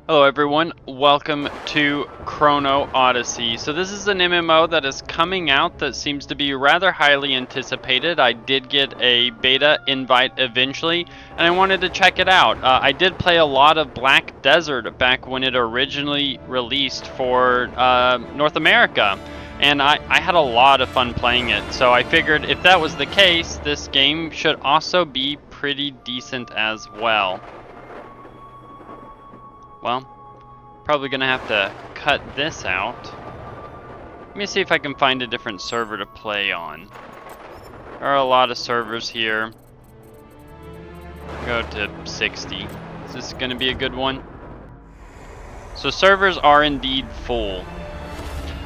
Hello everyone, welcome to Chrono Odyssey. So this is an MMO that is coming out that seems to be rather highly anticipated. I did get a beta invite eventually, and I wanted to check it out. I did play a lot of Black Desert back when it originally released for North America, and I had a lot of fun playing it. So I figured if that was the case, this game should also be pretty decent as well. Well, probably gonna have to cut this out. Let me see if I can find a different server to play on. There are a lot of servers here. Go to 60. Is this gonna be a good one? So servers are indeed full.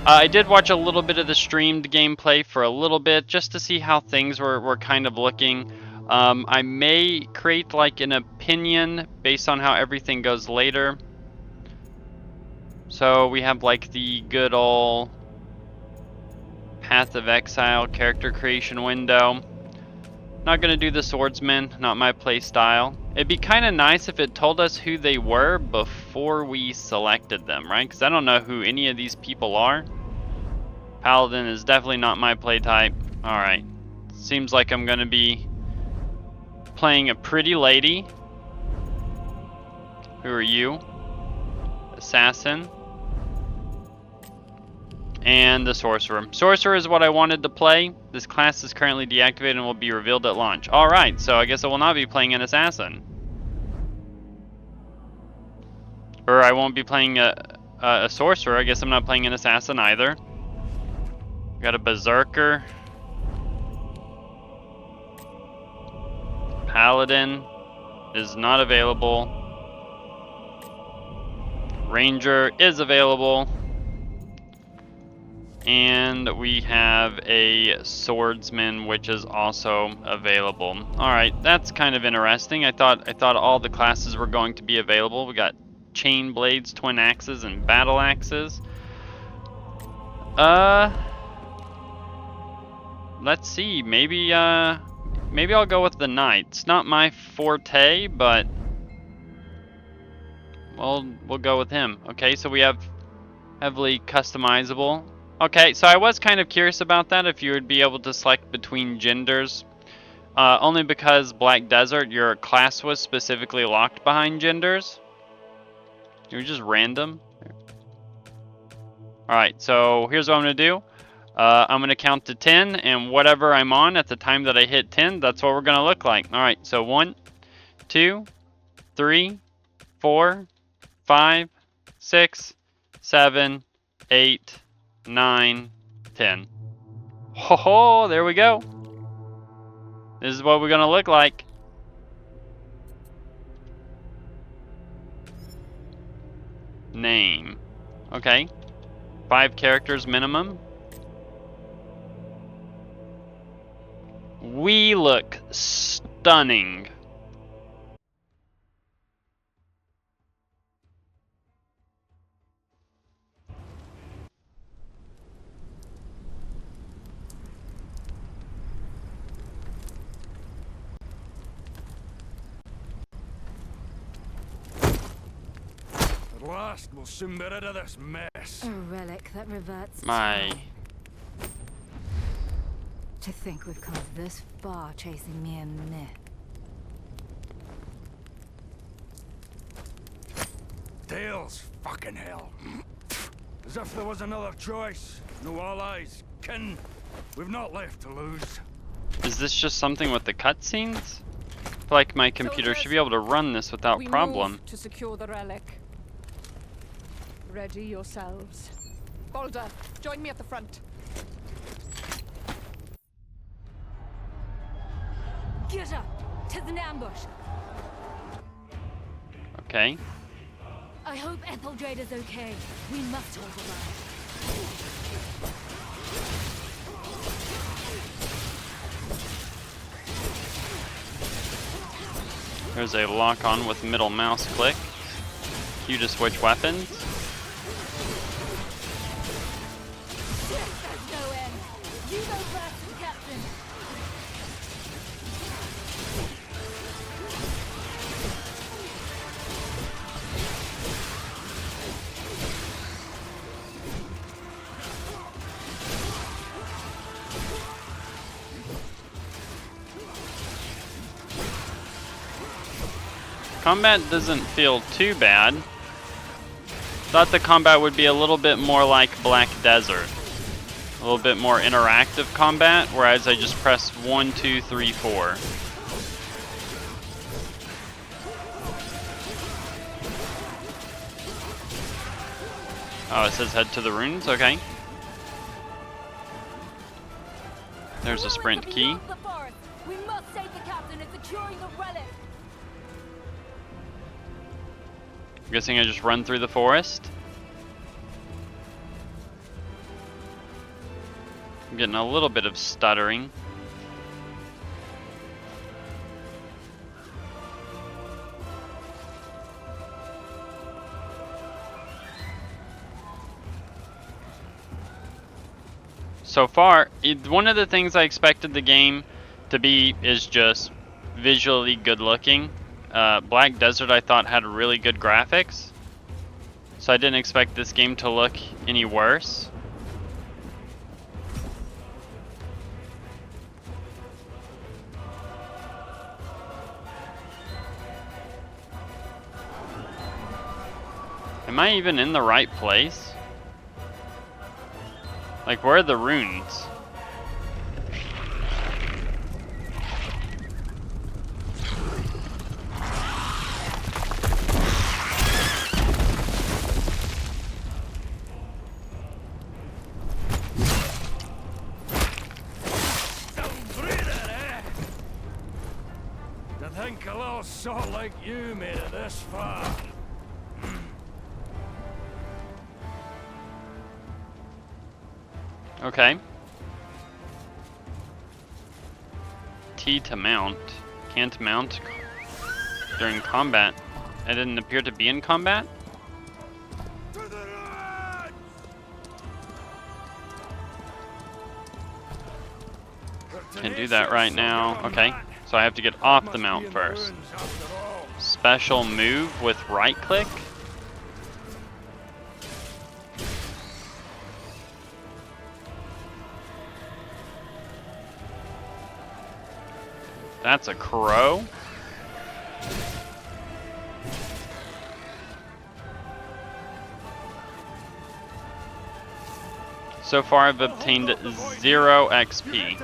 I did watch a little bit of the streamed gameplay for a little bit just to see how things were kind of looking. I may create like an opinion based on how everything goes later. So we have like the good old Path of Exile character creation window. Not gonna do the swordsman, not my play style. It'd be kind of nice if it told us who they were before we selected them, right? Because I don't know who any of these people are. Paladin is definitely not my play type. Alright, seems like I'm gonna be playing a pretty lady. Who are you? Assassin. And the Sorcerer. Sorcerer is what I wanted to play. This class is currently deactivated and will be revealed at launch. Alright, so I guess I will not be playing an Assassin. Or I won't be playing a Sorcerer. I guess I'm not playing an Assassin either. Got a Berserker. Paladin is not available. Ranger is available. And we have a swordsman, which is also available. Alright, that's kind of interesting. I thought all the classes were going to be available. We got chain blades, twin axes, and battle axes. Let's see. Maybe I'll go with the knight. It's not my forte, but we'll go with him. Okay, so we have heavily customizable. Okay, so I was kind of curious about that, if you would be able to select between genders. Only because Black Desert, your class was specifically locked behind genders. It was just random. Alright, so here's what I'm going to do. I'm going to count to 10, and whatever I'm on at the time that I hit 10, that's what we're going to look like. Alright, so 1, 2, 3, 4, 5, 6, 7, 8, 9, 10. Ho ho, there we go. This is what we're gonna look like. Name. Okay. 5 characters minimum. We look stunning. At last, we'll soon be rid of this mess. A relic that reverts to My. time. To think we've come this far chasing mere myth. Tales, fucking hell. As if there was another choice. No allies, kin. We've not left to lose. Is this just something with the cutscenes? I feel like my computer should be able to run this without problem. Move to secure the relic. Ready yourselves. Balder, join me at the front. Get up! 'Tis an ambush! Okay. I hope Etheldrade is okay. We must hold the line. There's a lock on with middle mouse click. You just switch weapons. There's no end. You go first, Captain. Combat doesn't feel too bad. Thought the combat would be a little bit more like Black Desert. A little bit more interactive combat, whereas I just press 1, 2, 3, 4. Oh, it says head to the runes, okay. There's a sprint key. We must save the captain and securing the relic. I'm guessing I just run through the forest. I'm getting a little bit of stuttering. So far, one of the things I expected the game to be is just visually good looking. Black Desert I thought had really good graphics, so I didn't expect this game to look any worse. Am I even in the right place? Like, where are the runes? To think a little sort like you made it this far. Okay. T to mount. Can't mount during combat. I didn't appear to be in combat? To the right! Can't do that right now. Okay. So I have to get off the mount first. Special move with right click? That's a crow. So far I've obtained 0 XP.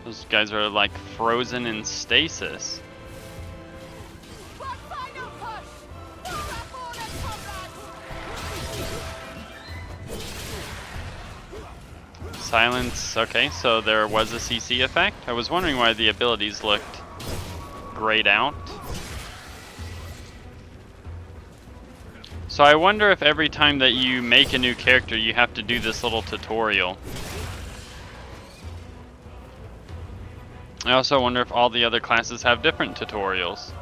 Those guys are like frozen in stasis. Silence, okay, so there was a CC effect. I was wondering why the abilities looked grayed out. So I wonder if every time that you make a new character you have to do this little tutorial. I also wonder if all the other classes have different tutorials.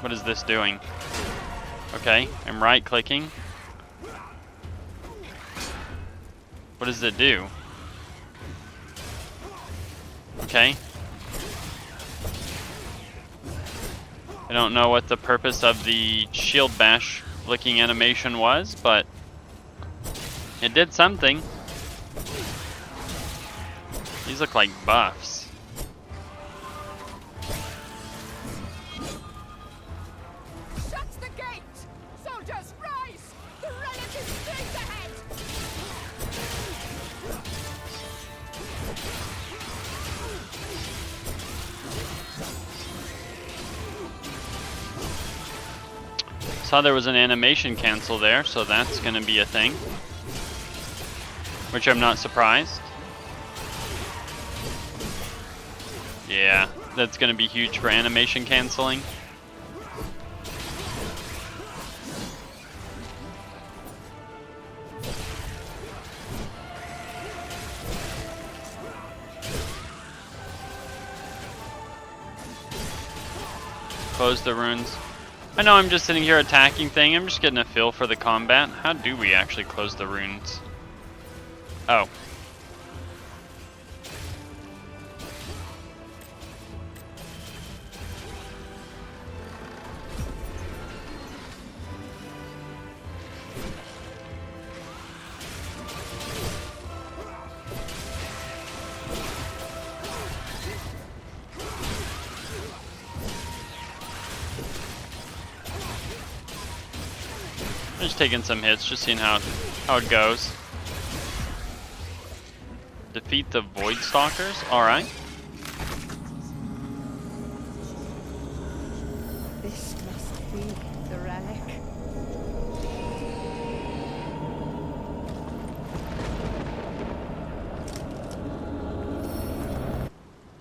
What is this doing? Okay, I'm right clicking. What does it do? Okay. I don't know what the purpose of the shield bash flicking animation was, but it did something. These look like buffs. Saw there was an animation cancel there, so that's gonna be a thing. Which I'm not surprised. Yeah, that's gonna be huge for animation canceling. Close the runes. I know I'm just sitting here attacking thing. I'm just getting a feel for the combat. How do we actually close the runes? Oh. Just taking some hits, just seeing how it goes. Defeat the Void Stalkers. All right. This must be the relic.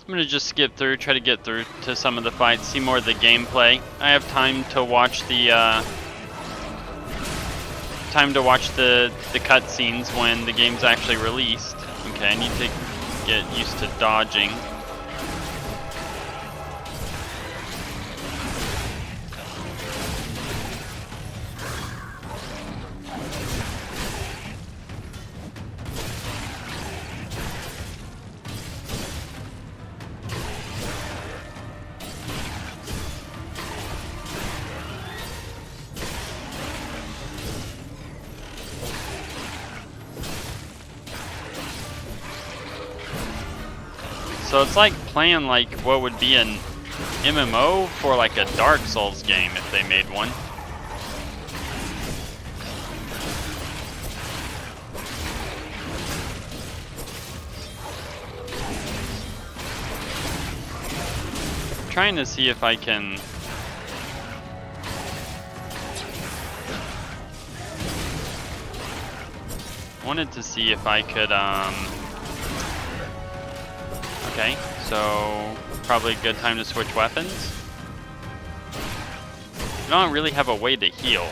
I'm gonna just skip through, try to get through to some of the fights, see more of the gameplay. I have time to watch the cutscenes when the game's actually released. Okay, I need to get used to dodging. So it's like playing like what would be an MMO for like a Dark Souls game if they made one. I'm trying to see if I can wanted to see if I could okay, so probably a good time to switch weapons. I don't really have a way to heal.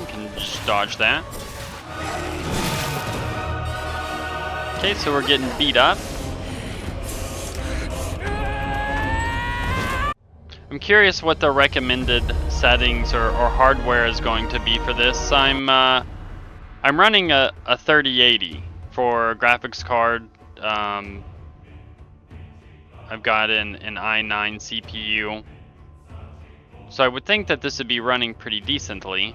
Can just dodge that. Okay, so we're getting beat up. I'm curious what the recommended settings or hardware is going to be for this. I'm running a 3080 for graphics card. I've got an i9 CPU. So I would think that this would be running pretty decently.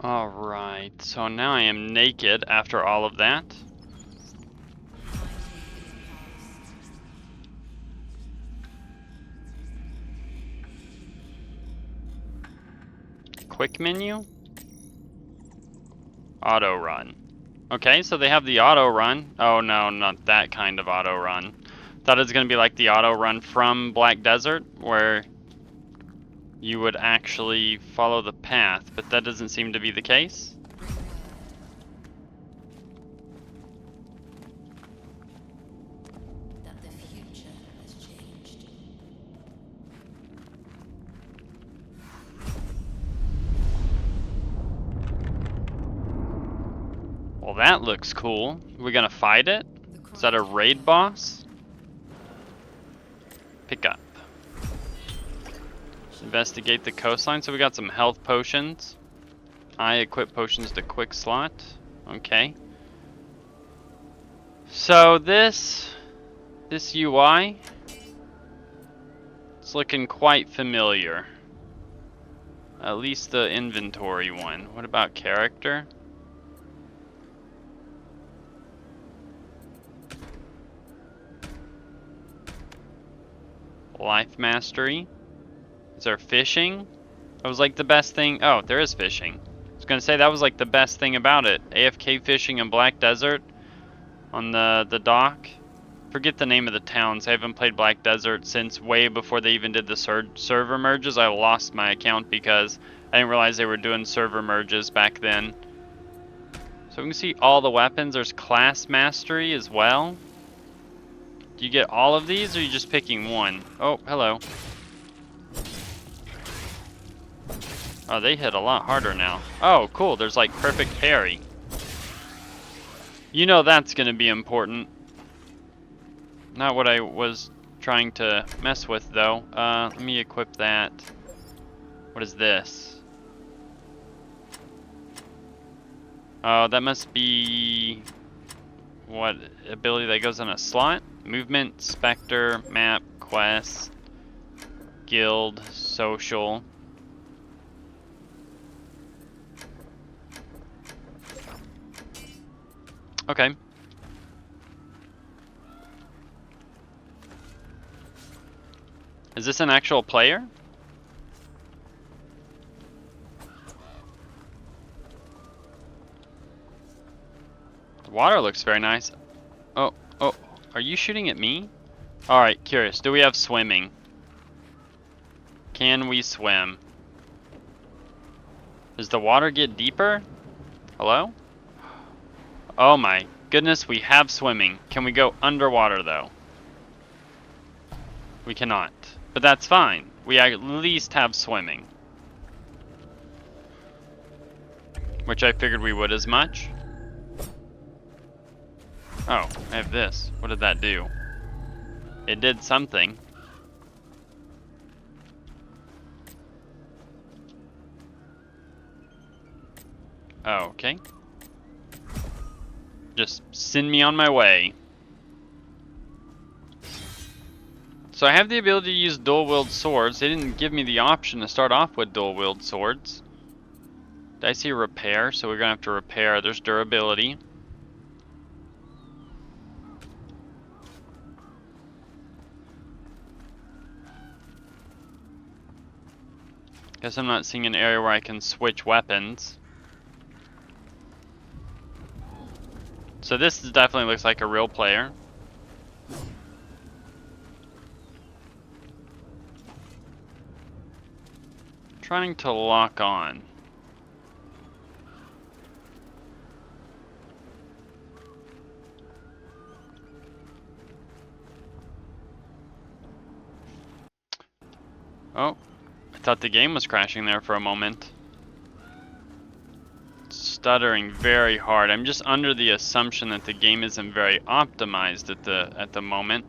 Alright, so now I am naked after all of that. Quick menu? Auto run. Okay, so they have the auto run. Oh no, not that kind of auto run. Thought it was gonna be like the auto run from Black Desert, where you would actually follow the path, but that doesn't seem to be the case. That the future has changed. Well, that looks cool. We're gonna fight it? Is that a raid boss? Pick up. Investigate the coastline. So we got some health potions. I equip potions to quick slot. Okay. So this UI, it's looking quite familiar. At least the inventory one. What about character? Life mastery. Is there fishing? That was like the best thing. Oh, there is fishing. I was gonna say that was like the best thing about it. AFK fishing in Black Desert on the dock. forget the name of the towns. I haven't played Black Desert since way before they even did the server merges. I lost my account because I didn't realize they were doing server merges back then. So we can see all the weapons. There's class mastery as well. Do you get all of these, or are you just picking one? Oh, hello. Oh, they hit a lot harder now. Oh, cool. There's like perfect parry. You know that's going to be important. Not what I was trying to mess with, though. Let me equip that. What is this? Oh, that must be... what ability that goes in a slot? Movement, Spectre, Map, Quest, Guild, Social. Okay. Is this an actual player? The water looks very nice. Oh, are you shooting at me? Alright, curious. Do we have swimming? Can we swim? Does the water get deeper? Hello? Oh my goodness, we have swimming. Can we go underwater though? We cannot. But that's fine. We at least have swimming. Which I figured we would as much. Oh, I have this. What did that do? It did something. Oh, okay. Just send me on my way. So I have the ability to use dual-wield swords. They didn't give me the option to start off with dual-wield swords. Did I see repair? So we're gonna have to repair. There's durability. Guess I'm not seeing an area where I can switch weapons. So this definitely looks like a real player. Trying to lock on. Oh, I thought the game was crashing there for a moment. Stuttering very hard. I'm just under the assumption that the game isn't very optimized at the moment.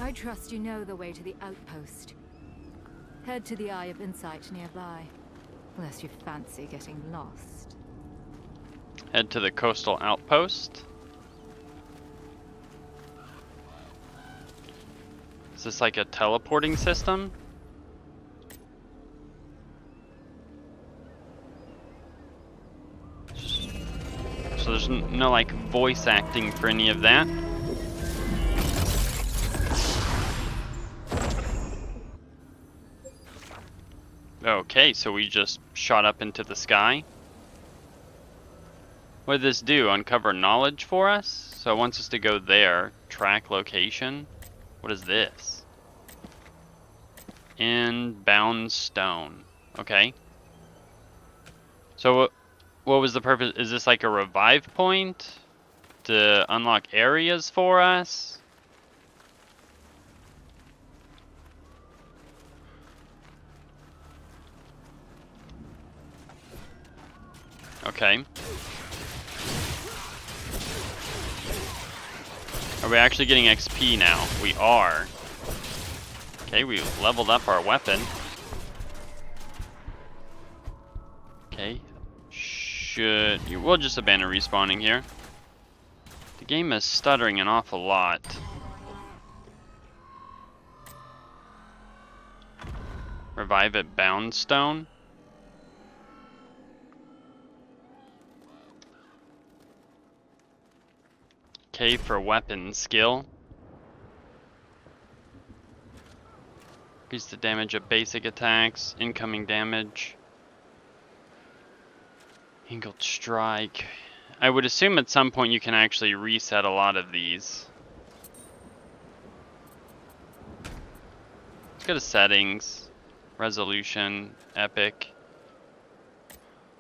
I trust you know the way to the outpost. Head to the Eye of Insight nearby, unless you fancy getting lost. Head to the coastal outpost. Is this like a teleporting system? So there's no like voice acting for any of that. Okay, so we just shot up into the sky. What did this do? Uncover knowledge for us? So it wants us to go there. Track location. What is this? Inbound stone. Okay. So what was the purpose? Is this like a revive point to unlock areas for us? Okay. Are we actually getting XP now? We are. Okay, we leveled up our weapon. Okay. We'll just abandon respawning here. The game is stuttering an awful lot. Revive at Boundstone. K for weapon skill. Increase the damage of basic attacks, incoming damage. Angled strike. I would assume at some point you can actually reset a lot of these. Let's go to settings, resolution, epic.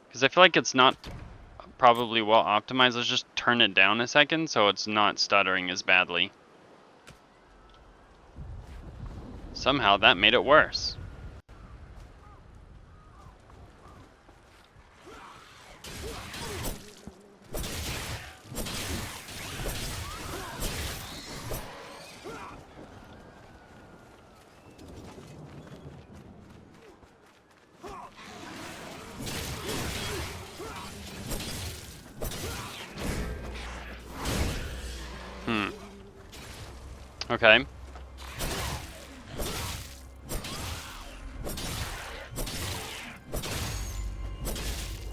Because I feel like it's not probably well optimized. Let's just turn it down a second so it's not stuttering as badly. Somehow that made it worse. Okay.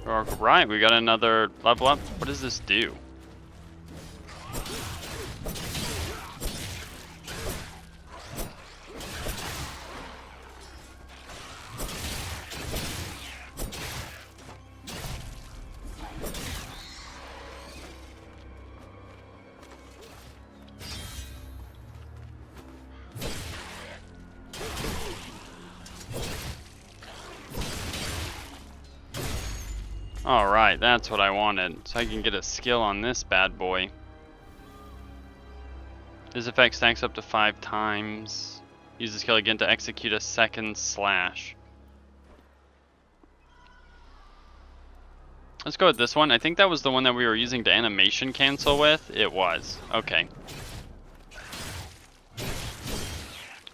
Alright, we got another level up. What does this do? Alright, that's what I wanted. So I can get a skill on this bad boy. This effect stacks up to 5 times. Use the skill again to execute a second slash. Let's go with this one. I think that was the one that we were using to animation cancel with. It was. Okay.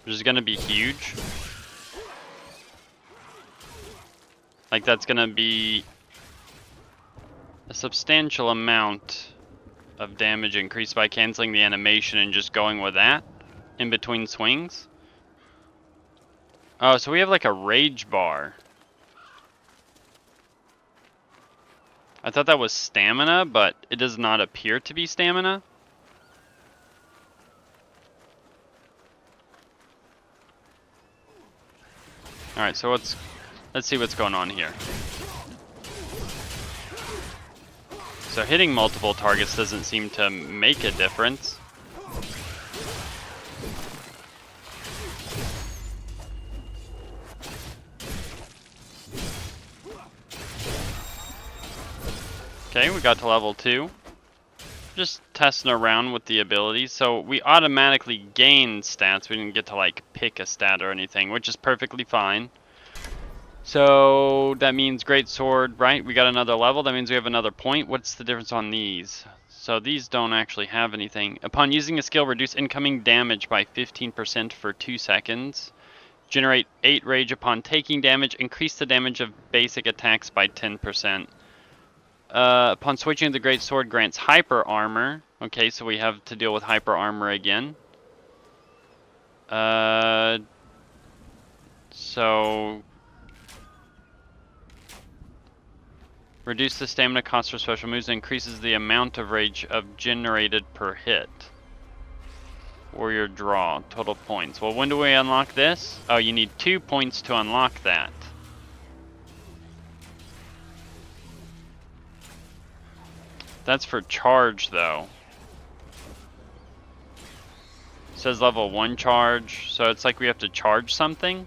Which is gonna be huge. Like that's gonna be a substantial amount of damage increased by canceling the animation and just going with that in between swings. Oh, so we have like a rage bar. I thought that was stamina, but it does not appear to be stamina. Alright, so let's see what's going on here. So hitting multiple targets doesn't seem to make a difference. Okay, we got to level 2. Just testing around with the abilities. So we automatically gain stats. We didn't get to like pick a stat or anything, which is perfectly fine. So that means great sword, right? We got another level. That means we have another point. What's the difference on these? So these don't actually have anything. Upon using a skill, reduce incoming damage by 15% for 2 seconds. Generate 8 rage upon taking damage. Increase the damage of basic attacks by 10%. Upon switching to the great sword, grants hyper armor. Okay, so we have to deal with hyper armor again. So reduce the stamina cost for special moves and increases the amount of rage generated per hit. Warrior draw, total points. Well, when do we unlock this? Oh, you need 2 points to unlock that. That's for charge, though. It says level 1 charge, so it's like we have to charge something.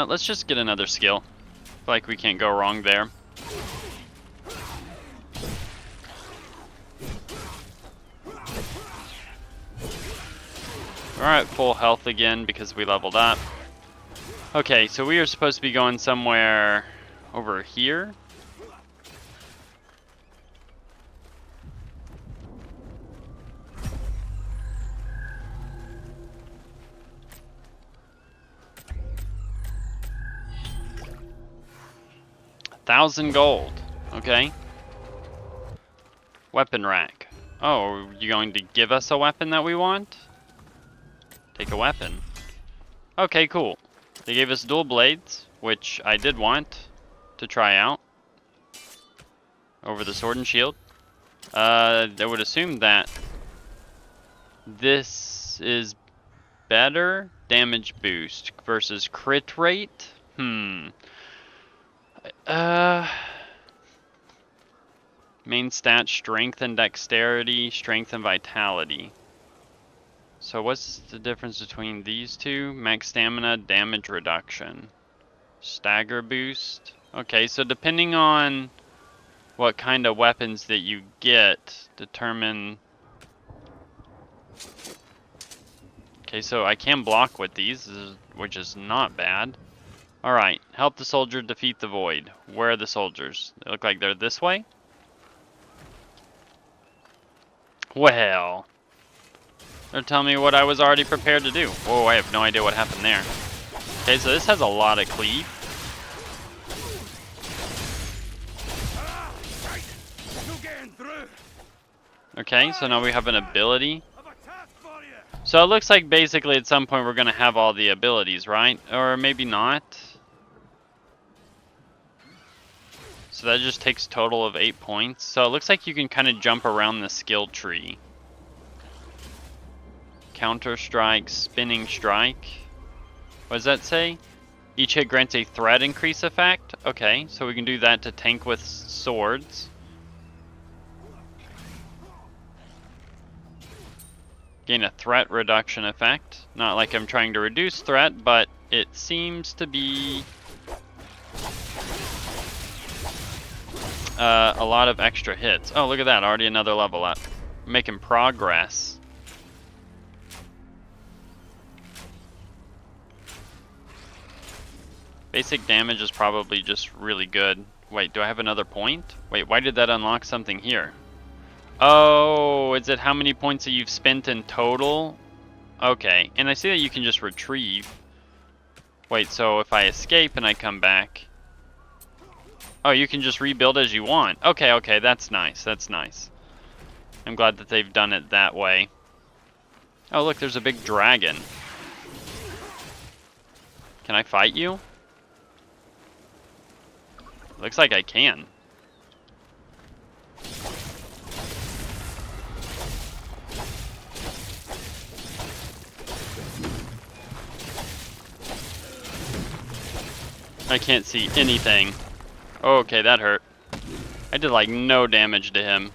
Let's just get another skill. Feel like we can't go wrong there. We're at full health again because we leveled up. Okay, so we are supposed to be going somewhere over here. $1,000 gold. Okay. Weapon rack. Oh, are you going to give us a weapon that we want? Take a weapon. Okay, cool. They gave us dual blades, which I did want to try out over the sword and shield. I would assume that this is better damage boost versus crit rate? Main stat, strength and dexterity, strength and vitality. So what's the difference between these two? Max stamina, damage reduction. Stagger boost. Okay, so depending on what kind of weapons that you get, determine... Okay, so I can block with these, which is not bad. Alright, help the soldier defeat the void. Where are the soldiers? They look like they're this way? Well, they're telling me what I was already prepared to do. Whoa, I have no idea what happened there. Okay, so this has a lot of cleave. Okay, so now we have an ability. So it looks like basically at some point we're going to have all the abilities, right? Or maybe not. So that just takes total of 8 points. So it looks like you can kind of jump around the skill tree. Counter strike, spinning strike. What does that say? Each hit grants a threat increase effect. Okay, so we can do that to tank with swords. Gain a threat reduction effect. Not like I'm trying to reduce threat, but it seems to be a lot of extra hits. Oh, look at that, already another level up. Making progress. Basic damage is probably just really good. Wait, do I have another point? Wait, why did that unlock something here? Oh, is it how many points that you've spent in total? Okay, and I see that you can just retrieve. Wait, so if I escape and I come back... Oh, you can just rebuild as you want. Okay, okay, that's nice, that's nice. I'm glad that they've done it that way. Oh, look, there's a big dragon. Can I fight you? Looks like I can. I can't see anything. Okay, that hurt. I did like no damage to him.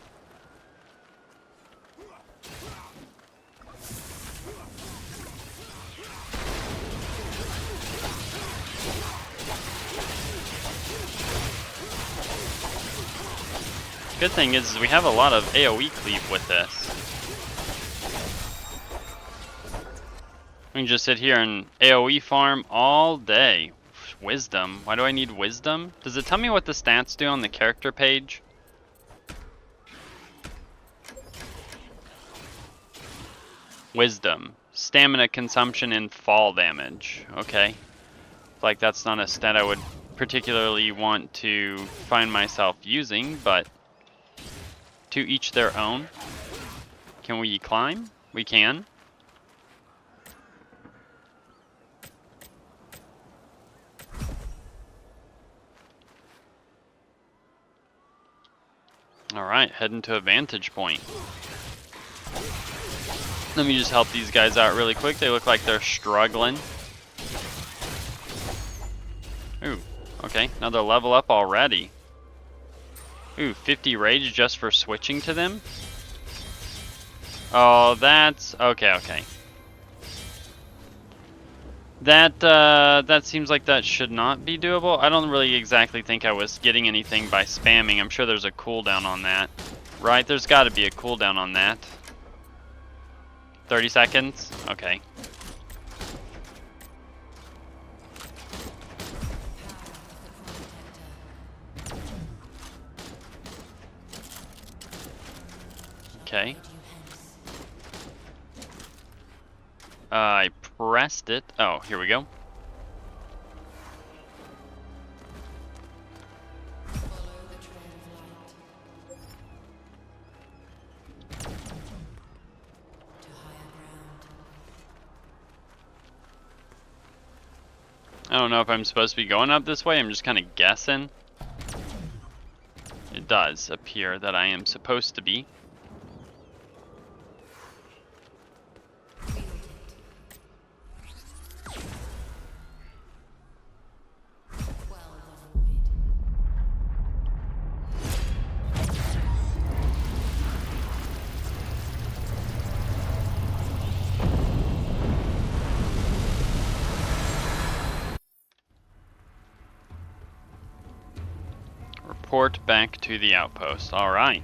Good thing is we have a lot of AoE cleave with this. We can just sit here and AoE farm all day. Wisdom. Why do I need wisdom? Does it tell me what the stats do on the character page? Wisdom. Stamina consumption and fall damage. Okay. Like that's not a stat I would particularly want to find myself using, but to each their own. Can we climb? We can. Alright, heading to a vantage point. Let me just help these guys out really quick. They look like they're struggling. Ooh, okay, another level up already. Ooh, 50 rage just for switching to them? Oh, that's... okay, okay. That seems like that should not be doable. I don't really exactly think I was getting anything by spamming. I'm sure there's a cooldown on that. Right, there's got to be a cooldown on that. 30 seconds? Okay. Okay. I pressed it. Oh, here we go. I don't know if I'm supposed to be going up this way. I'm just kind of guessing. It does appear that I am supposed to be. Report back to the outpost. Alright.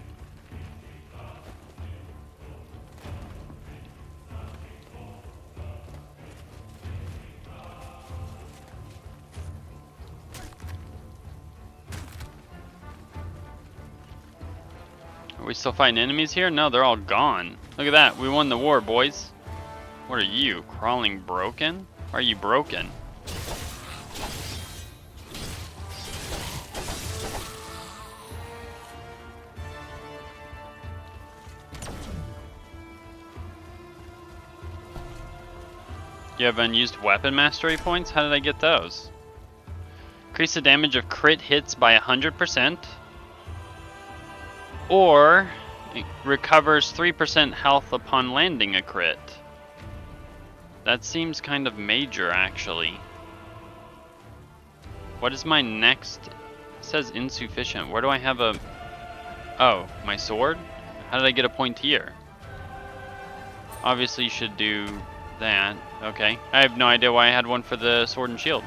Are we still fighting enemies here? No, they're all gone. Look at that. We won the war, boys. What are you? Crawling broken? Are you broken? You have unused weapon mastery points? How did I get those? Increase the damage of crit hits by 100%. Or it recovers 3% health upon landing a crit. That seems kind of major, actually. What is my next? It says insufficient. Where do I have a... Oh, my sword? How did I get a point here? Obviously you should do that. Okay. I have no idea why I had one for the sword and shield.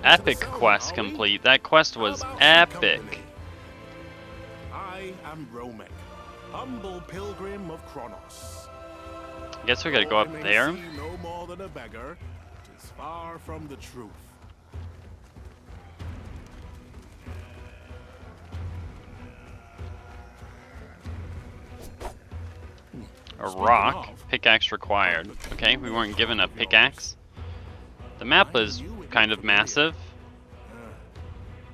Epic quest complete. That quest was epic. I am Romek, humble pilgrim of Chronos. I guess we gotta go up there. No more than a beggar, but is far from the truth. A rock. Pickaxe required. Okay, we weren't given a pickaxe. The map is kind of massive.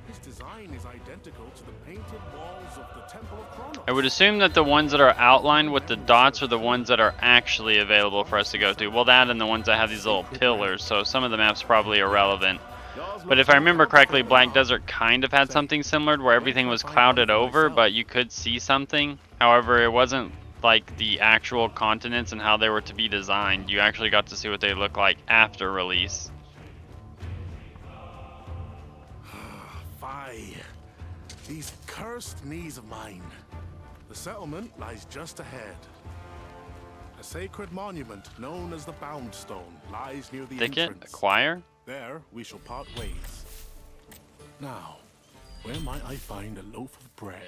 His design is identical to the painted walls of the Temple of Chronos. I would assume that the ones that are outlined with the dots are the ones that are actually available for us to go to. Well, that and the ones that have these little pillars, so some of the maps probably irrelevant. But if I remember correctly, Black Desert kind of had something similar where everything was clouded over, but you could see something. However, it wasn't like the actual continents and how they were to be designed. You actually got to see what they look like after release. Fie. These cursed knees of mine. The settlement lies just ahead. A sacred monument known as the Bound Stone lies near the Thicket? entrance. Acquire? There we shall part ways. Now, where might I find a loaf of bread?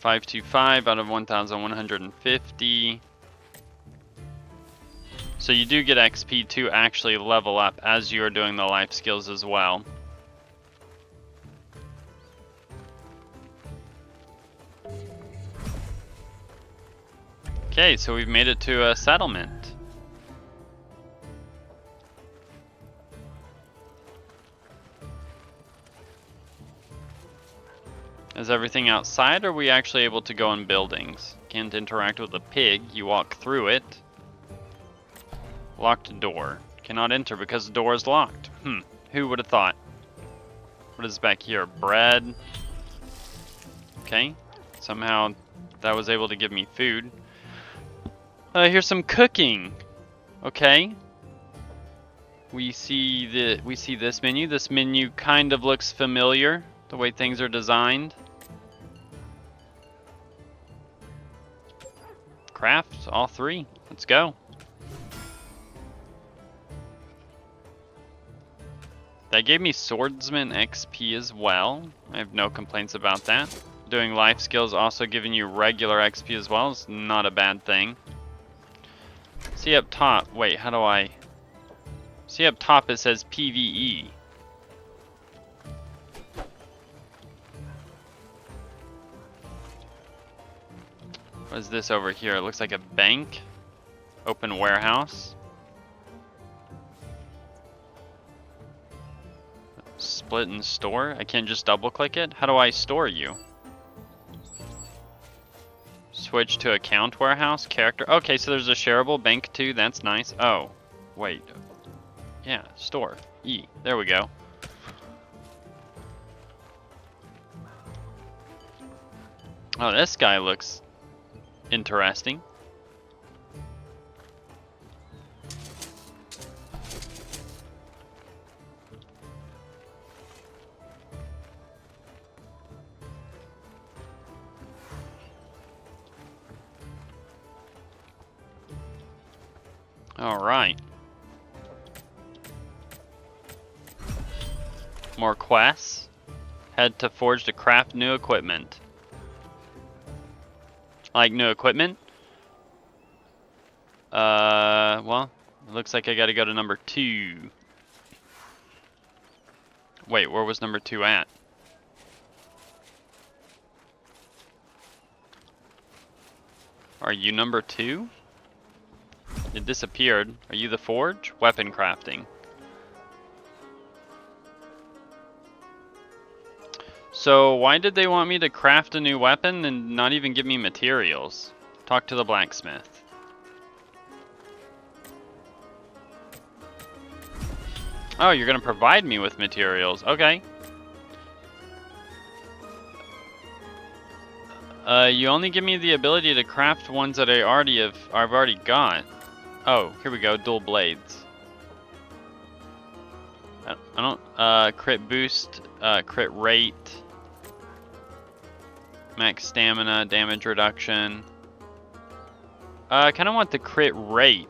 .525 out of 1,150. So you do get XP to actually level up as you are doing the life skills as well. Okay, so we've made it to a settlement. Is everything outside, or are we actually able to go in buildings? Can't interact with a pig, you walk through it. Locked door. Cannot enter because the door is locked. Who would have thought? What is back here? Bread. Okay. Somehow that was able to give me food. Here's some cooking. Okay. We see this menu. This menu kind of looks familiar, the way things are designed. Craft all three. Let's go. That gave me swordsman XP as well. I have no complaints about that. Doing life skills also giving you regular XP as well is not a bad thing. See up top. Wait, how do I... See up top it says PvE. What is this over here? It looks like a bank. Open warehouse. Split and store. I can't just double click it. How do I store you? Switch to account warehouse character. Okay, so there's a shareable bank too. That's nice. Oh, wait. Yeah, store. E. There we go. Oh, this guy looks interesting. Alright. More quests. Head to Forge to craft new equipment. Like new equipment? Well, it looks like I gotta go to number 2. Wait, where was number 2 at? Are you number 2? It disappeared. Are you the Forge? Weapon crafting. So why did they want me to craft a new weapon and not even give me materials? Talk to the blacksmith. Oh, you're gonna provide me with materials. Okay. You only give me the ability to craft ones that I've already got. Oh, here we go, dual blades. I don't, crit boost, crit rate, max stamina, damage reduction. I kinda want the crit rate.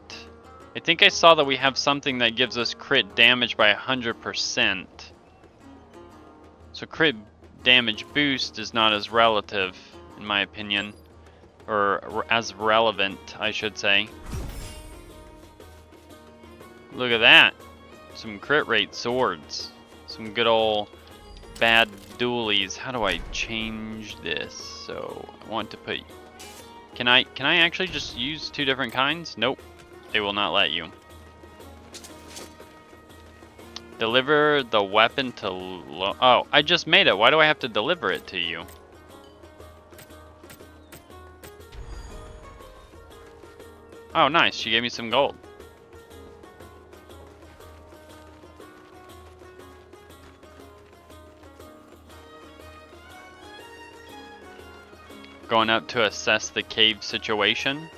I think I saw that we have something that gives us crit damage by 100%. So crit damage boost is not as relative, in my opinion. Or as relevant, I should say. Look at that. Some crit rate swords. Some good old bad dualies. How do I change this? So I want to put... Can I actually just use 2 different kinds? Nope. They will not let you. Deliver the weapon to... Oh, I just made it. Why do I have to deliver it to you? Oh, nice. She gave me some gold. Going up to assess the cave situation.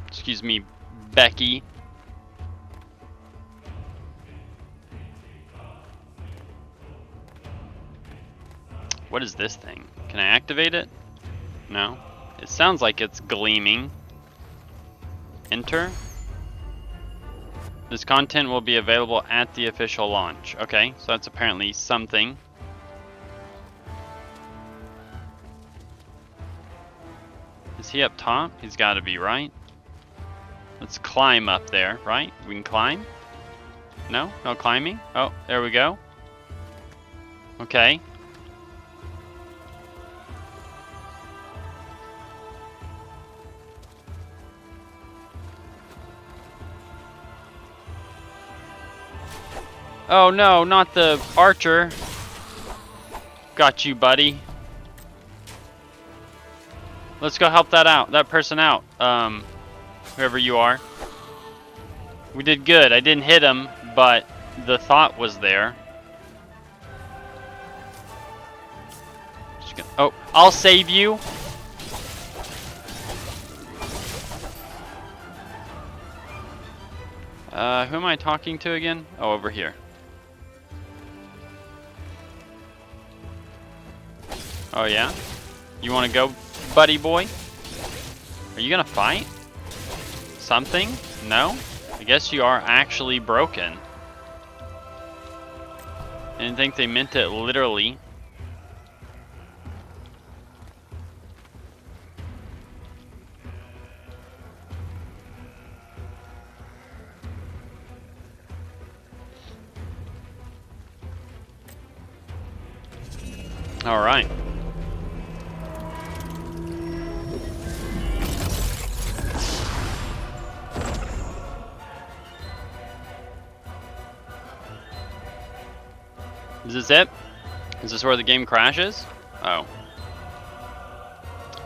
Excuse me, Becky. What is this thing? Can I activate it? No. It sounds like it's gleaming. Enter. This content will be available at the official launch. Okay, so that's apparently something. Is he up top? He's got to be, right? Let's climb up there, right? We can climb? No? No climbing? Oh, there we go. Okay. Oh no, not the archer. Got you, buddy. Let's go help that person out. Whoever you are. We did good. I didn't hit him, but the thought was there. Oh, I'll save you. Who am I talking to again? Oh, over here. Oh yeah? You wanna go, buddy boy? Are you gonna fight? Something? No? I guess you are actually broken. I didn't think they meant it literally. All right. Is this it? Is this where the game crashes? Oh.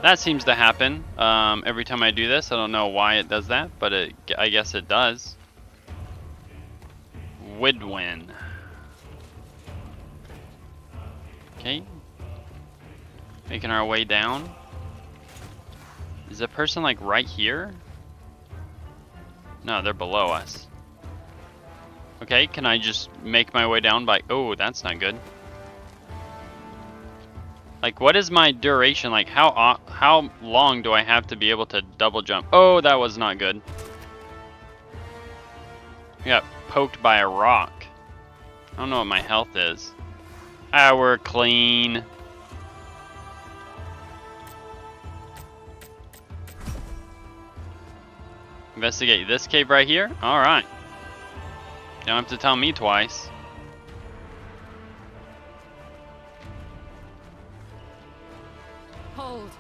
That seems to happen every time I do this. I don't know why it does that, but I guess it does. Widwin. Okay. Making our way down. Is the person like right here? No, they're below us. Okay, can I just make my way down by... Oh, that's not good. Like, what is my duration? Like, how long do I have to be able to double jump? Oh, that was not good. I got poked by a rock. I don't know what my health is. Ah, we're clean. Investigate this cave right here? Alright. Don't have to tell me twice. Hold.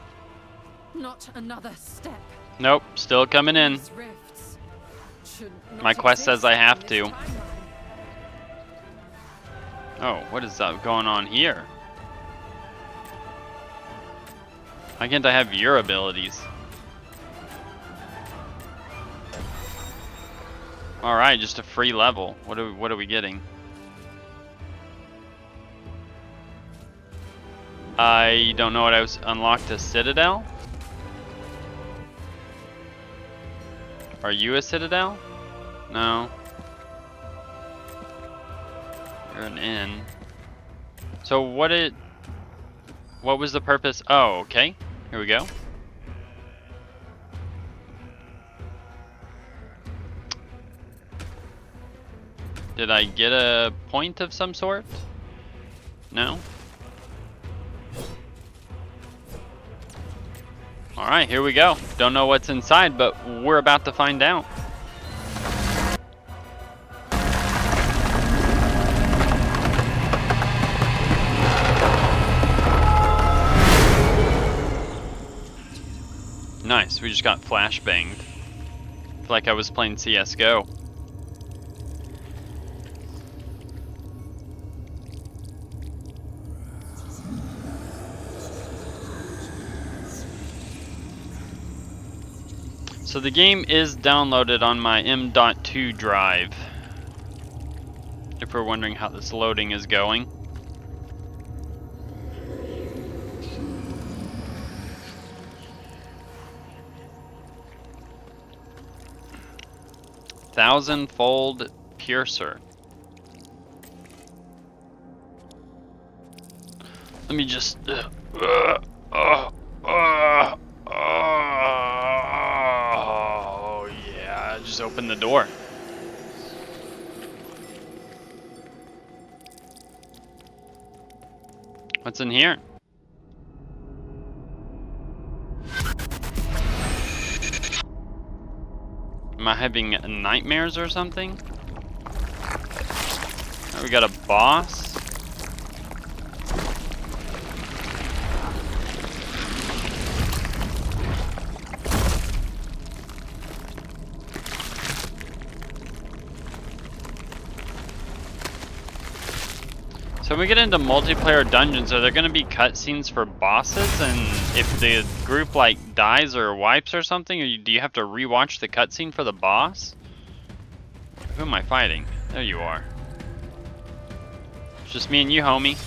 Not another step. Nope, still coming in. These rifts should not My quest says I exist have in to. this timeline. Oh, what is that going on here? Why can't I have your abilities? Alright, just a free level. What are we getting? I don't know what I was unlocked a citadel? Are you a citadel? No. You're an inn. So what was the purpose? Oh, okay. Here we go. Did I get a point of some sort? No? Alright, here we go. Don't know what's inside, but we're about to find out. Nice, we just got flashbanged. Feel like I was playing CSGO. So the game is downloaded on my M.2 drive, if we're wondering how this loading is going. Thousand-fold piercer. Let me just... Oh yeah, just open the door. What's in here? Am I having nightmares or something? Oh, we got a boss. So when we get into multiplayer dungeons, are there going to be cutscenes for bosses? And if the group like dies or wipes or something, or do you have to rewatch the cutscene for the boss? Who am I fighting? There you are. It's just me and you, homie.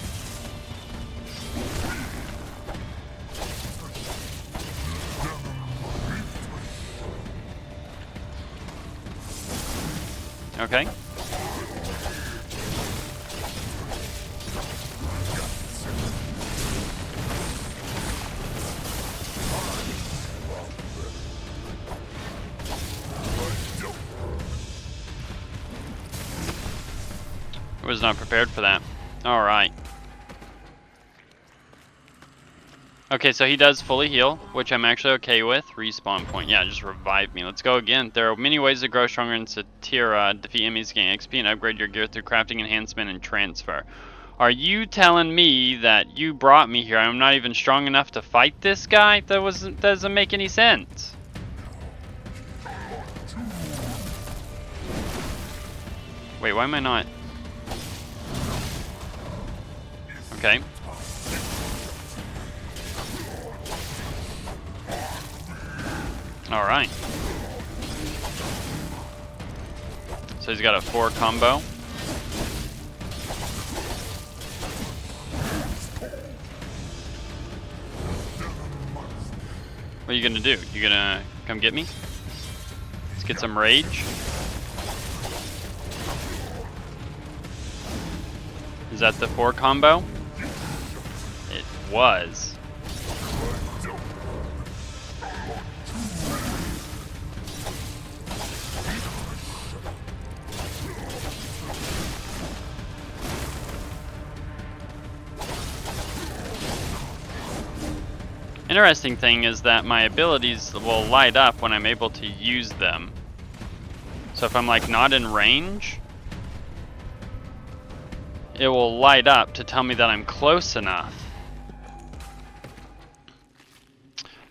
Okay. I was not prepared for that. Alright. Okay, so he does fully heal, which I'm actually okay with. Respawn point. Yeah, just revive me. Let's go again. There are many ways to grow stronger in Satira. Defeat enemies, gain XP, and upgrade your gear through crafting, enhancement, and transfer. Are you telling me that you brought me here? I'm not even strong enough to fight this guy? That doesn't make any sense. Wait, why am I not... Okay. Alright. So he's got a 4 combo. What are you gonna do? You gonna come get me? Let's get some rage. Is that the 4 combo? was. Interesting thing is that my abilities will light up when I'm able to use them. So if I'm like not in range, it will light up to tell me that I'm close enough.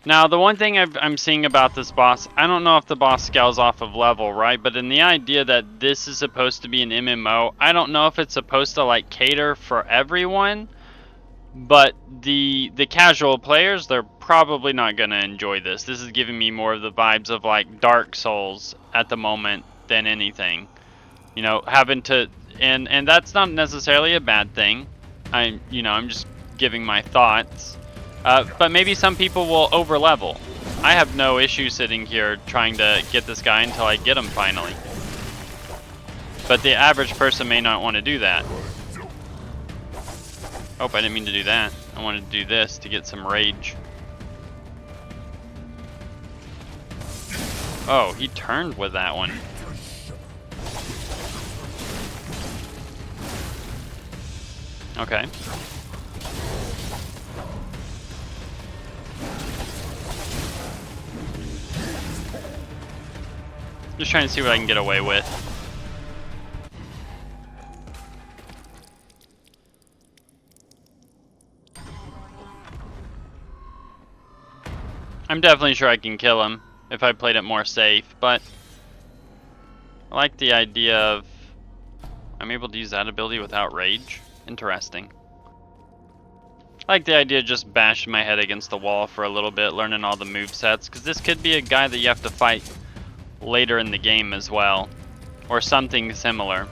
Now, the one thing I'm seeing about this boss, I don't know if the boss scales off of level, right? But in the idea that this is supposed to be an MMO, I don't know if it's supposed to like cater for everyone. But the casual players, they're probably not going to enjoy this. This is giving me more of the vibes of like Dark Souls at the moment than anything. You know, having to, and that's not necessarily a bad thing. I'm just giving my thoughts. But maybe some people will over level. I have no issue sitting here trying to get this guy until I get him finally. But the average person may not want to do that. Oh, I didn't mean to do that. I wanted to do this to get some rage. Oh, he turned with that one. Okay. Just trying to see what I can get away with. I'm definitely sure I can kill him if I played it more safe, but I like the idea of I'm able to use that ability without rage. Interesting. I like the idea of just bashing my head against the wall for a little bit, learning all the movesets, because this could be a guy that you have to fight later in the game as well, or something similar.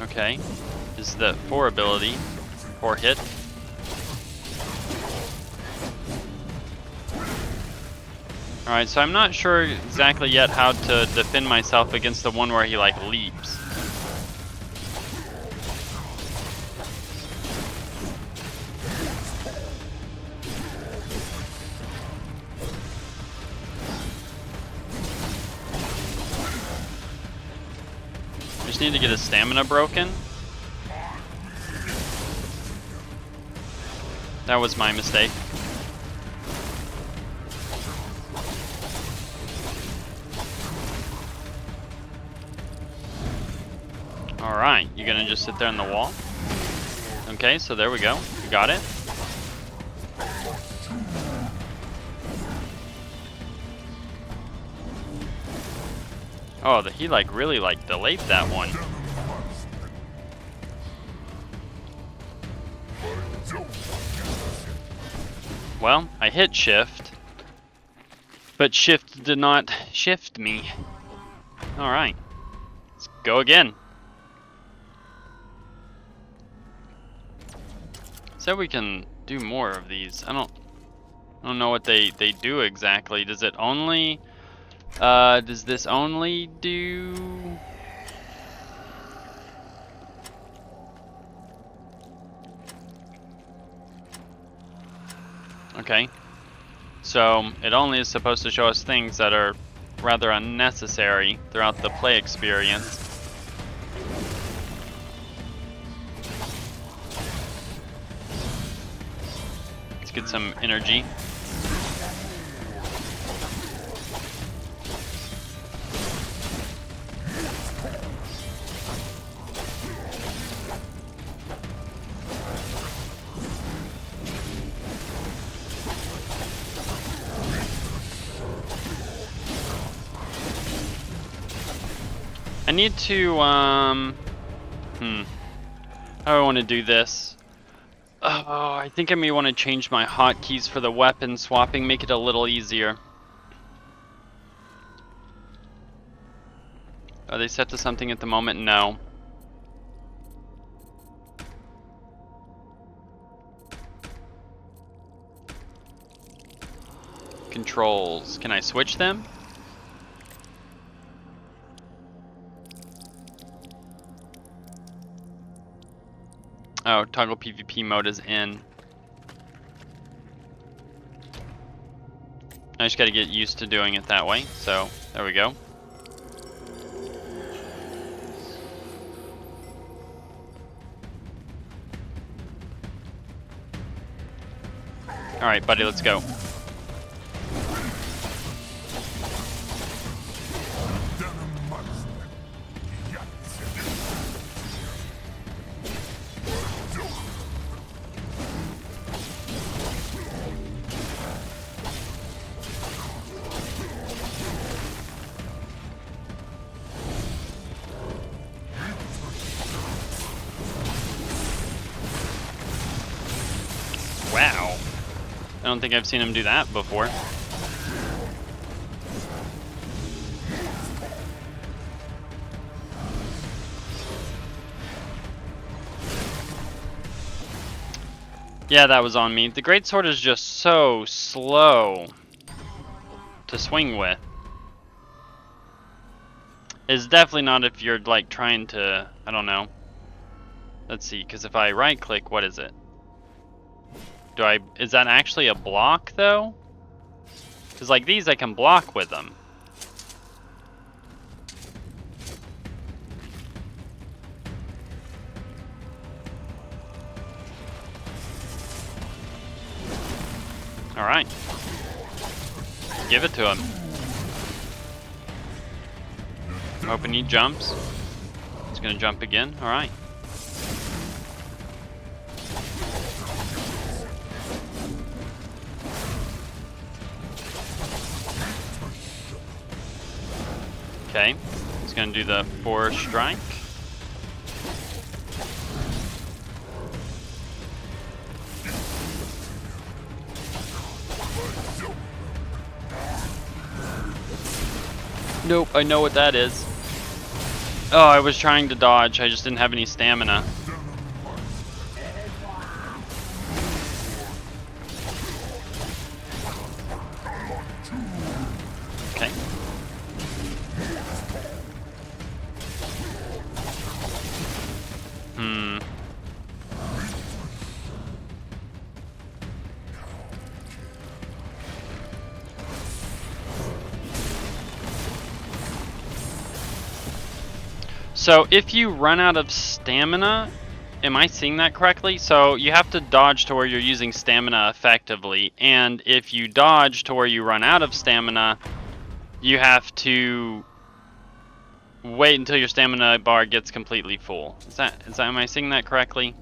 Okay, this is the 4 ability, 4 hit. Alright, so I'm not sure exactly yet how to defend myself against the one where he like leaps. Just need to get his stamina broken. That was my mistake. Alright, you gonna just sit there on the wall? Okay, so there we go. We got it. Oh, he like really like delayed that one. Well, I hit shift, but shift did not shift me. Alright, let's go again. So we can do more of these. I don't know what they do exactly. Does it only does this only do Okay. So it only is supposed to show us things that are rather unnecessary throughout the play experience. Let's get some energy. I need to, how do I want to do this? Oh, I think I may want to change my hotkeys for the weapon swapping, make it a little easier. Are they set to something at the moment? No. controls. Can I switch them? Oh, toggle PvP mode is in. I just gotta get used to doing it that way, so there we go. Alright, buddy, let's go. Wow. I don't think I've seen him do that before. Yeah, that was on me. The greatsword is just so slow to swing with. It's definitely not if you're like trying to, I don't know. Let's see, because if I right click, what is it? Is that actually a block though? Because like these I can block with them. Alright. Give it to him. I'm hoping he jumps. He's gonna jump again. Alright. Okay, he's gonna do the 4 strike. Nope, I know what that is. Oh, I was trying to dodge, I just didn't have any stamina. Okay. So if you run out of stamina, am I seeing that correctly? So you have to dodge to where you're using stamina effectively, and if you dodge to where you run out of stamina, you have to wait until your stamina bar gets completely full. Am I seeing that correctly?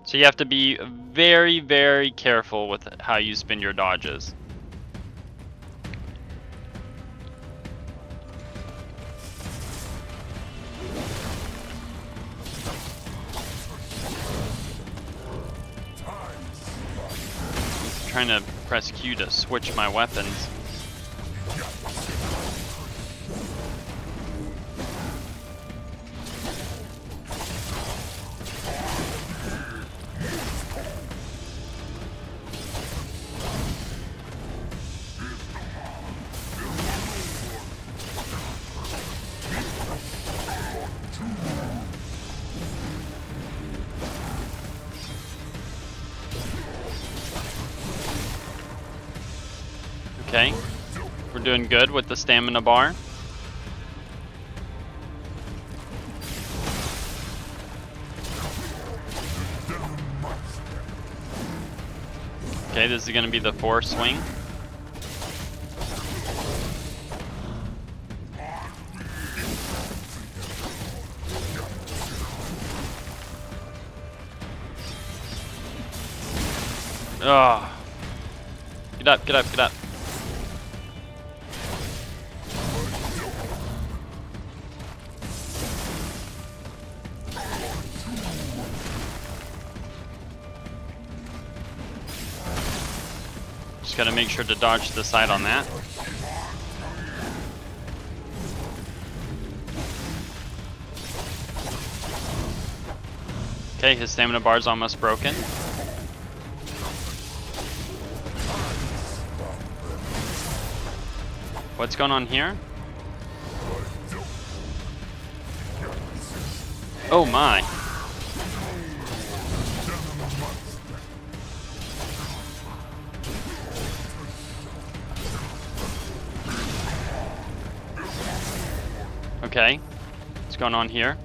So you have to be very, very careful with how you spin your dodges. Trying to press Q to switch my weapons. Okay, we're doing good with the stamina bar. Okay, this is going to be the 4 swing. Ugh. Get up, get up, get up. Just gotta make sure to dodge to the side on that. Okay, his stamina bar's almost broken. What's going on here? Oh my. Okay. What's going on here?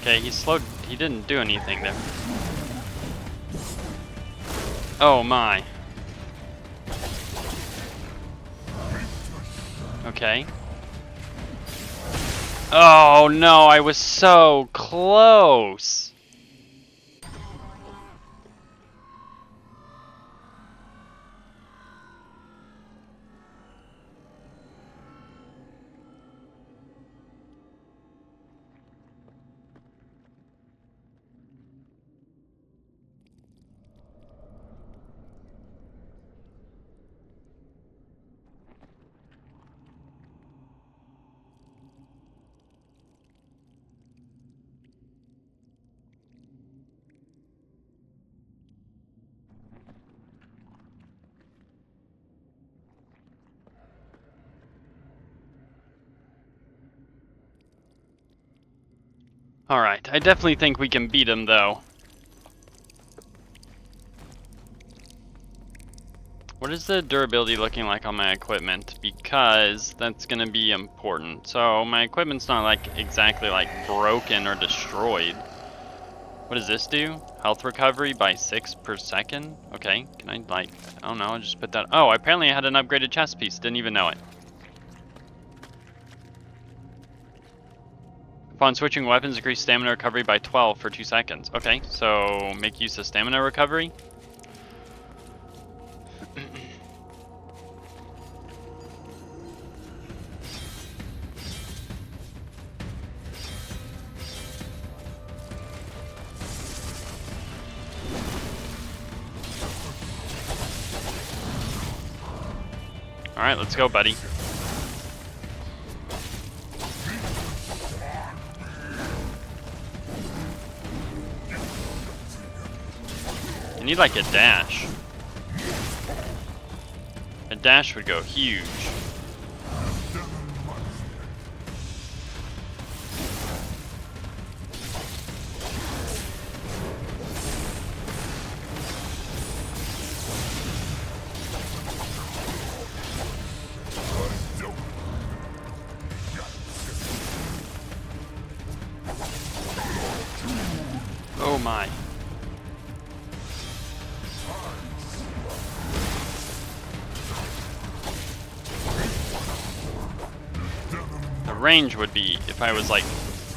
Okay, he slowed. He didn't do anything there. Oh my. Okay. Oh no, I was so close. Alright, I definitely think we can beat him though. What is the durability looking like on my equipment? Because that's gonna be important. So my equipment's not like exactly like broken or destroyed. What does this do? Health recovery by 6 per second? Okay, can I like, I don't know, just put that. Oh, apparently I had an upgraded chest piece, didn't even know it. Upon switching weapons, increase stamina recovery by 12 for 2 seconds. Okay, so make use of stamina recovery. Alright, let's go, buddy. I need like a dash. A dash would go huge. Oh my. The range would be, if I was like,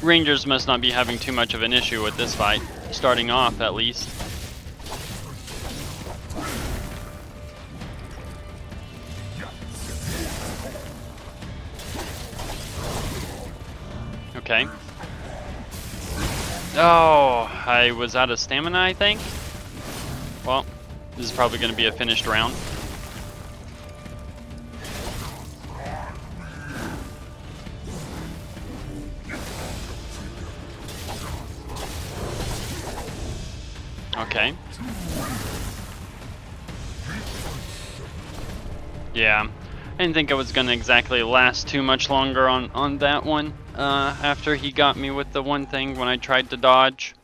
Rangers must not be having too much of an issue with this fight, starting off at least. Okay. Oh, I was out of stamina, I think. Well, this is probably going to be a finished round. Okay. Yeah, I didn't think I was going to exactly last too much longer on that one. After he got me with the one thing when I tried to dodge.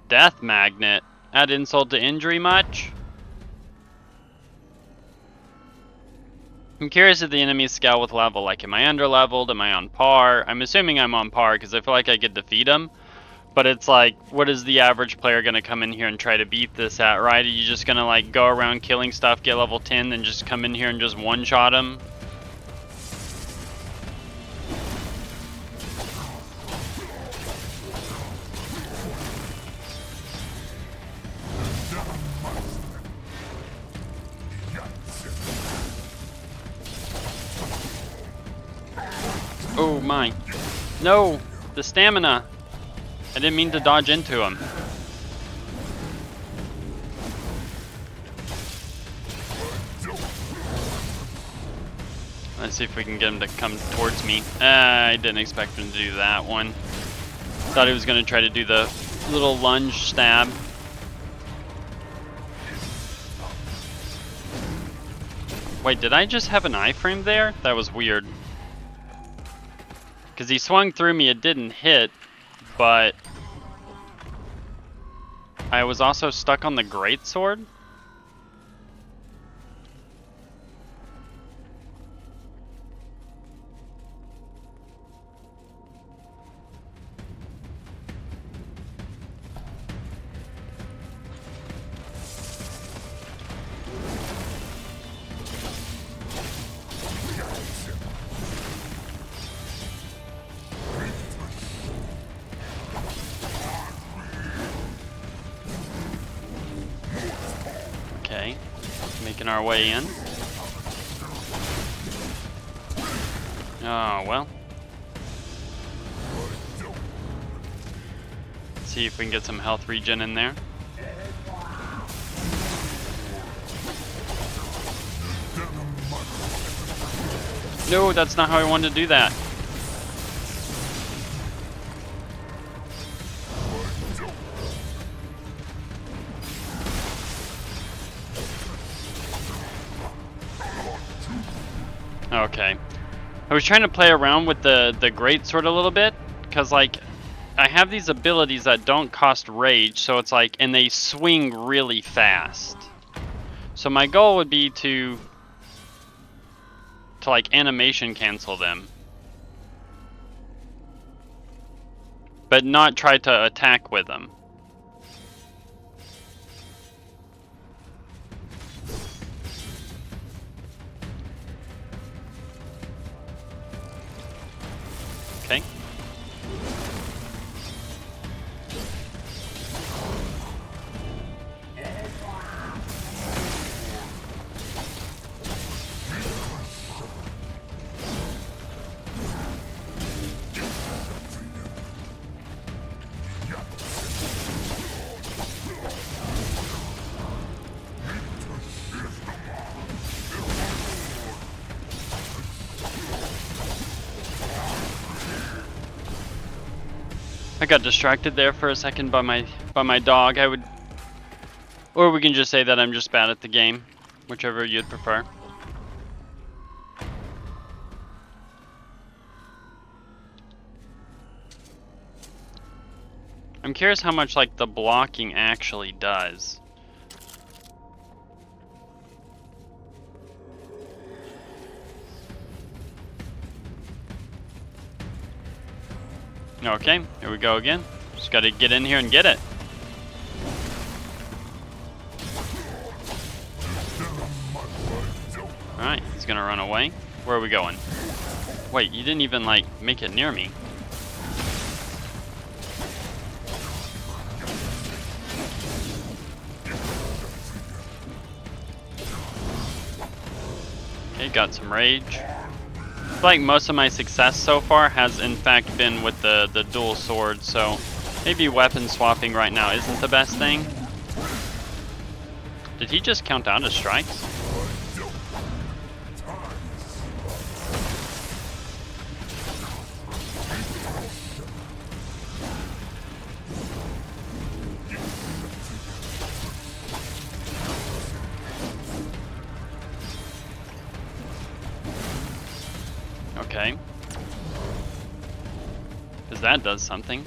Death Magnet. Add insult to injury much? I'm curious if the enemies scale with level. Like, am I under-leveled? Am I on par? I'm assuming I'm on par because I feel like I could defeat him. But it's like, what is the average player going to come in here and try to beat this at, right? Are you just going to like go around killing stuff, get level 10, then just come in here and just one-shot him? Oh my. No! The stamina! I didn't mean to dodge into him. Let's see if we can get him to come towards me. I didn't expect him to do that one. Thought he was going to try to do the little lunge stab. Wait, did I just have an iframe there? That was weird. Because he swung through me, it didn't hit, but I was also stuck on the greatsword. Okay, making our way in. Oh, well. Let's see if we can get some health regen in there. No, that's not how I wanted to do that. Okay. I was trying to play around with the greatsword a little bit, because like I have these abilities that don't cost rage, so it's like, and they swing really fast. So my goal would be to like animation cancel them, but not try to attack with them. Okay. I got distracted there for a second by my dog. Or we can just say that I'm just bad at the game, whichever you'd prefer. I'm curious how much like the blocking actually does. Okay, here we go again. Just gotta get in here and get it. Alright, he's gonna run away. Where are we going? Wait, you didn't even like make it near me. Okay, got some rage. I feel like most of my success so far has in fact been with the dual sword, so maybe weapon swapping right now isn't the best thing. Did he just count down his strikes? Okay. Because that does something.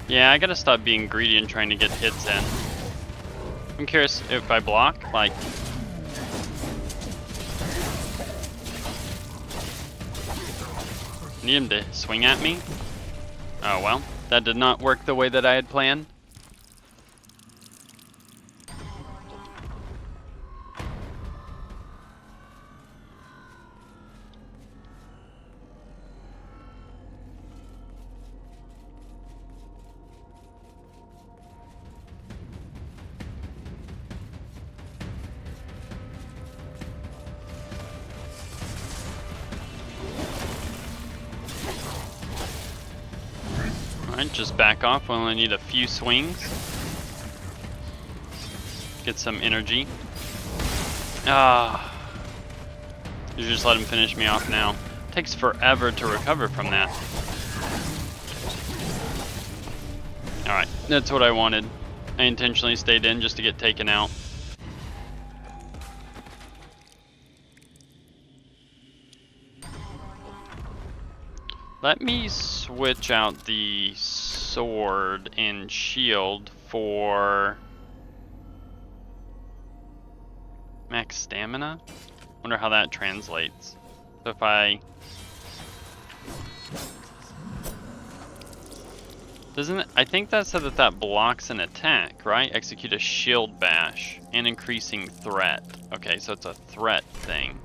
Yeah, I gotta stop being greedy and trying to get hits in. I'm curious if I block, like... Need him to swing at me? Oh well, that did not work the way that I had planned. Alright, just back off. We only need a few swings. Get some energy. Ah. You just let him finish me off now. Takes forever to recover from that. Alright, that's what I wanted. I intentionally stayed in just to get taken out. Let me switch out the sword and shield for max stamina. Wonder how that translates. So if I I think that said that blocks an attack, right? Execute a shield bash and increasing threat. Okay, so it's a threat thing.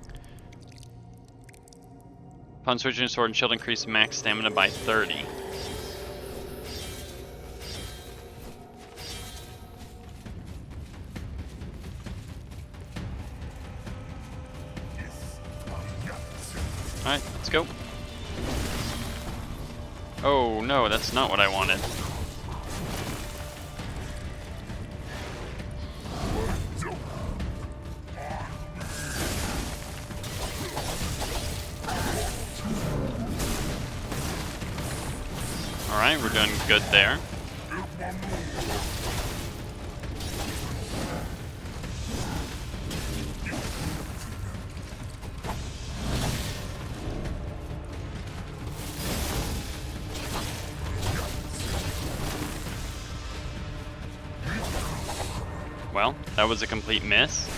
Upon switching sword and shield, increase max stamina by 30. Alright, let's go. Oh no, that's not what I wanted. Alright, we're doing good there. Well, that was a complete miss.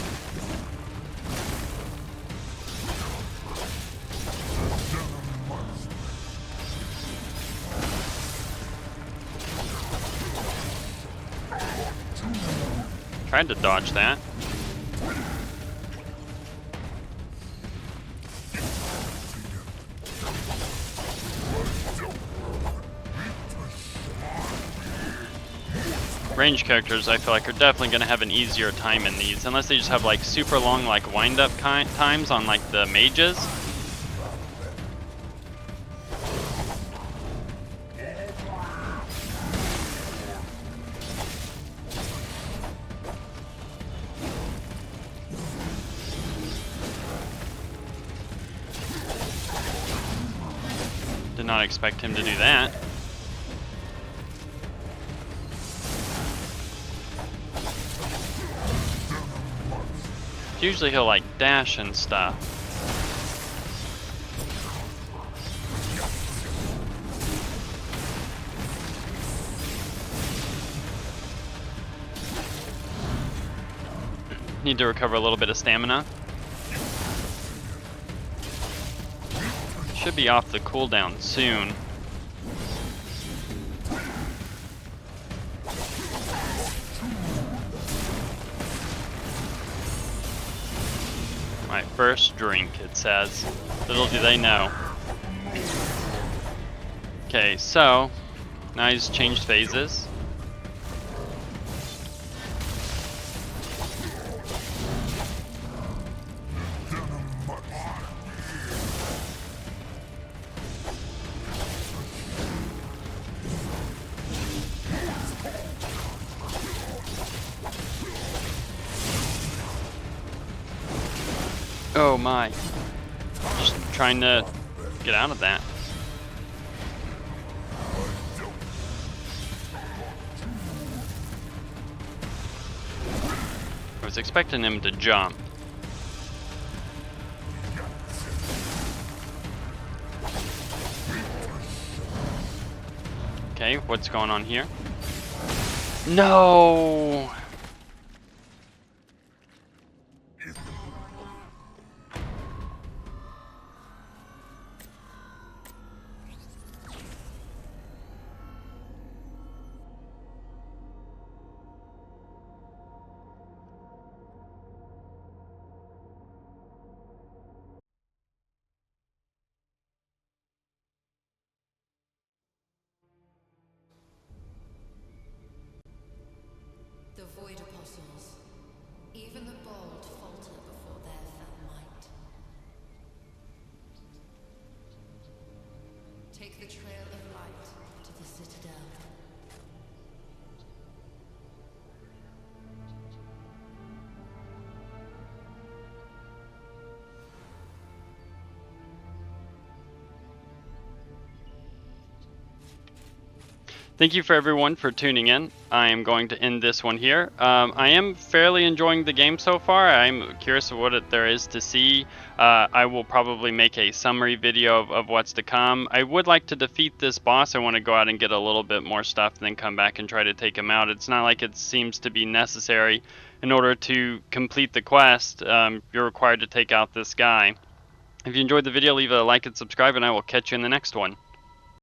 Tried to dodge that. Range characters, I feel like, are definitely going to have an easier time in these, unless they just have like super long like wind-up times on like the mages. Did not expect him to do that. Usually he'll like dash and stuff. Need to recover a little bit of stamina. Should be off the cooldown soon. My first drink, it says. Little do they know. Okay, so now he's changed phases. Oh my. Just trying to get out of that. I was expecting him to jump. Okay, what's going on here? No! The Thank you for everyone for tuning in. I am going to end this one here. I am fairly enjoying the game so far. I'm curious of what there is to see. I will probably make a summary video of what's to come. I would like to defeat this boss. I want to go out and get a little bit more stuff, then come back and try to take him out. It's not like it seems to be necessary. In order to complete the quest, you're required to take out this guy. If you enjoyed the video, leave a like and subscribe, and I will catch you in the next one.